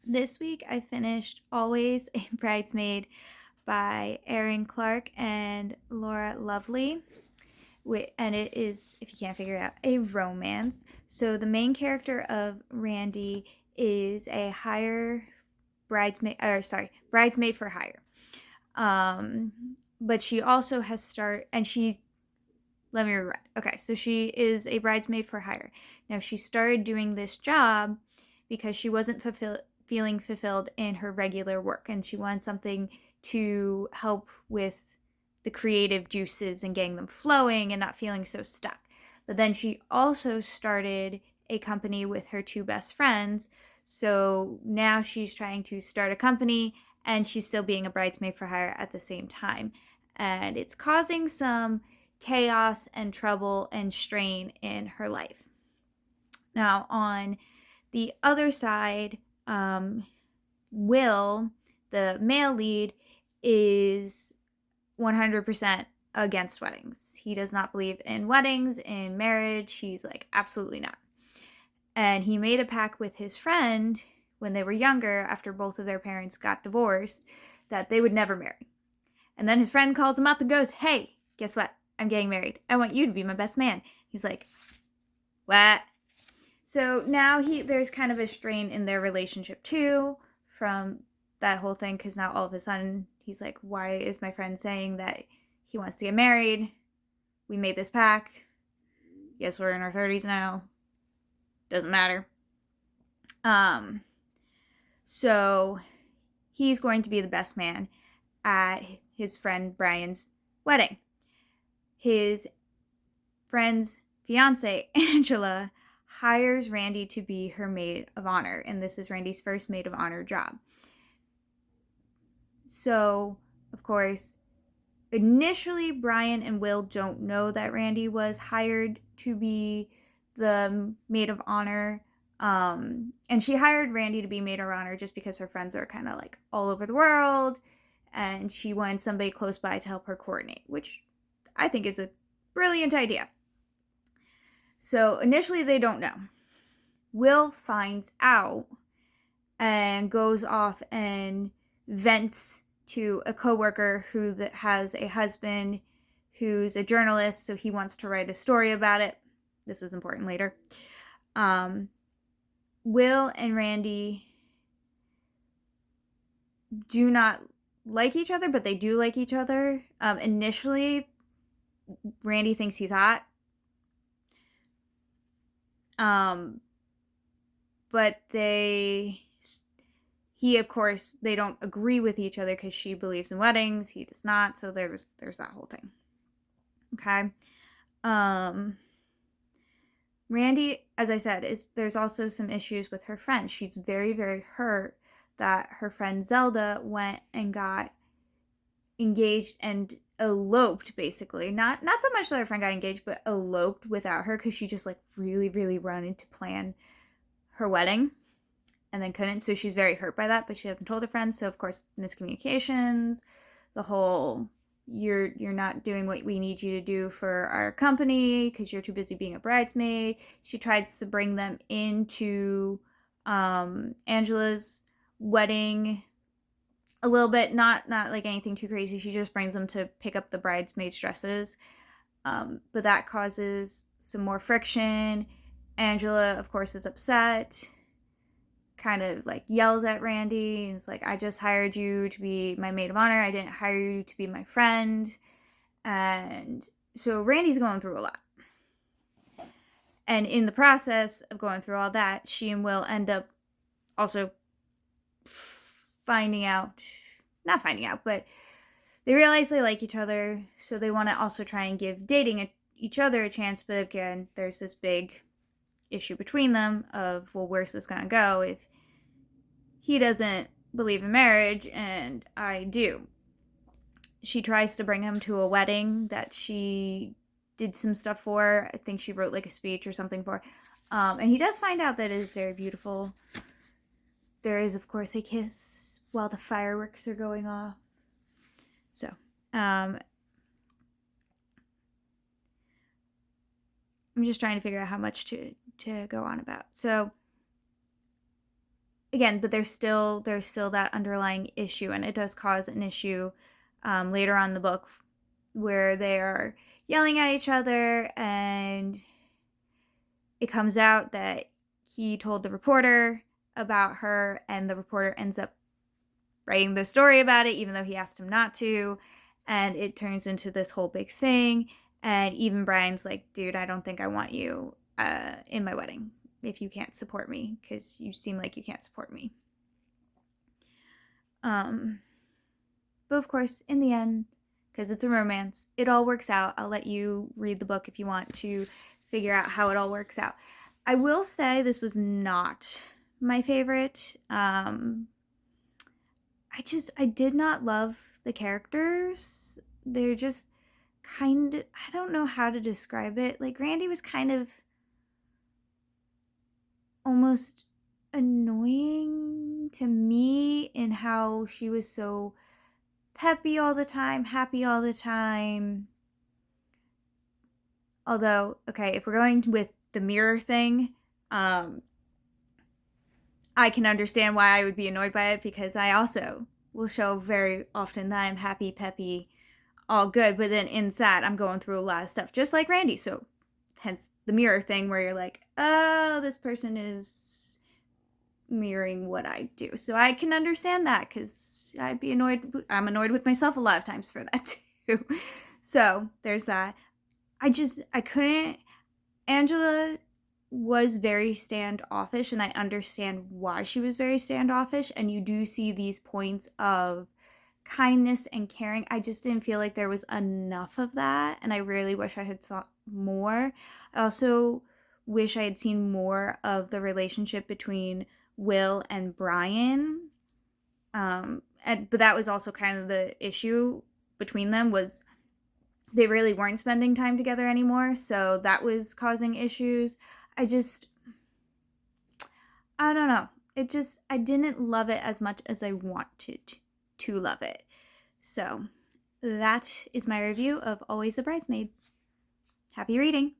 This week I finished Always a Bridesmaid by Erin Clark and Laura Lovely. And it is, if you can't figure it out, a romance. So the main character of Randy is a bridesmaid for hire. Um, but she also has let me rewrite. Okay, so she is a bridesmaid for hire. Now she started doing this job because she wasn't feeling fulfilled in her regular work, and she wanted something to help with the creative juices and getting them flowing and not feeling so stuck. But then she also started a company with her two best friends. So now she's trying to start a company and she's still being a bridesmaid for hire at the same time. And it's causing some chaos and trouble and strain in her life. Now, on the other side, Will, the male lead, is 100% against weddings. He does not believe in weddings, in marriage. He's like, absolutely not. And he made a pact with his friend when they were younger, after both of their parents got divorced, that they would never marry. And then his friend calls him up and goes, hey, guess what? I'm getting married. I want you to be my best man. He's like, what? So now there's kind of a strain in their relationship too from that whole thing, because now all of a sudden he's like, why is my friend saying that he wants to get married? We made this pact. Yes, we're in our 30s now. Doesn't matter. So he's going to be the best man at his friend Brian's wedding. His friend's fiance, Angela, hires Randy to be her maid of honor, and this is Randy's first maid of honor job. So, of course, initially Brian and Will don't know that Randy was hired to be the maid of honor. And she hired Randy to be maid of honor just because her friends are kind of like all over the world, and she wanted somebody close by to help her coordinate, which I think is a brilliant idea. So initially they don't know. Will finds out and goes off and vents to a coworker who has a husband who's a journalist, so he wants to write a story about it. This is important later. Will and Randy do not like each other, but they do like each other. Initially, Randy thinks he's hot. But they don't agree with each other because she believes in weddings, he does not. So there's that whole thing. Okay. Randy, as I said, there's also some issues with her friend. She's very, very hurt that her friend Zelda went and got engaged and eloped, basically. Not so much that her friend got engaged, but eloped without her, because she just like really, really wanted to plan her wedding and then couldn't. So she's very hurt by that, but she hasn't told her friends. So of course, miscommunications, the whole you're not doing what we need you to do for our company because you're too busy being a bridesmaid. She tries to bring them into Angela's wedding a little bit, not like anything too crazy. She just brings them to pick up the bridesmaids' dresses, but that causes some more friction. Angela, of course, is upset, kind of like yells at Randy. It's like, I just hired you to be my maid of honor. I didn't hire you to be my friend. And so Randy's going through a lot. And in the process of going through all that, she and Will end up also not finding out, but they realize they like each other. So they want to also try and give dating each other a chance. But again, there's this big issue between them of, well, where's this going to go if he doesn't believe in marriage and I do. She tries to bring him to a wedding that she did some stuff for. I think she wrote like a speech or something for. And he does find out that it is very beautiful. There is, of course, a kiss while the fireworks are going off. So, I'm just trying to figure out how much to go on about. So, again, but there's still that underlying issue, and it does cause an issue later on in the book where they are yelling at each other, and it comes out that he told the reporter about her, and the reporter ends up writing the story about it, even though he asked him not to. And it turns into this whole big thing. And even Brian's like, dude, I don't think I want you in my wedding if you can't support me, because you seem like you can't support me. But of course, in the end, because it's a romance, it all works out. I'll let you read the book if you want to figure out how it all works out. I will say this was not my favorite. I did not love the characters. They're just kind of, I don't know how to describe it. Like, Randy was kind of almost annoying to me in how she was so peppy all the time, happy all the time. Although, okay, if we're going with the mirror thing, I can understand why I would be annoyed by it, because I also will show very often that I'm happy, peppy, all good, but then inside I'm going through a lot of stuff, just like Randy. So hence the mirror thing, where you're like, oh, this person is mirroring what I do. So I can understand that, because I'd be annoyed. I'm annoyed with myself a lot of times for that too. So there's that. I couldn't. Angela was very standoffish, and I understand why she was very standoffish. And you do see these points of kindness and caring. I just didn't feel like there was enough of that, and I really wish I had saw more. I also wish I had seen more of the relationship between Will and Brian. But that was also kind of the issue between them, was they really weren't spending time together anymore, so that was causing issues. I don't know. I didn't love it as much as I wanted to love it. So that is my review of Always a Bridesmaid. Happy reading!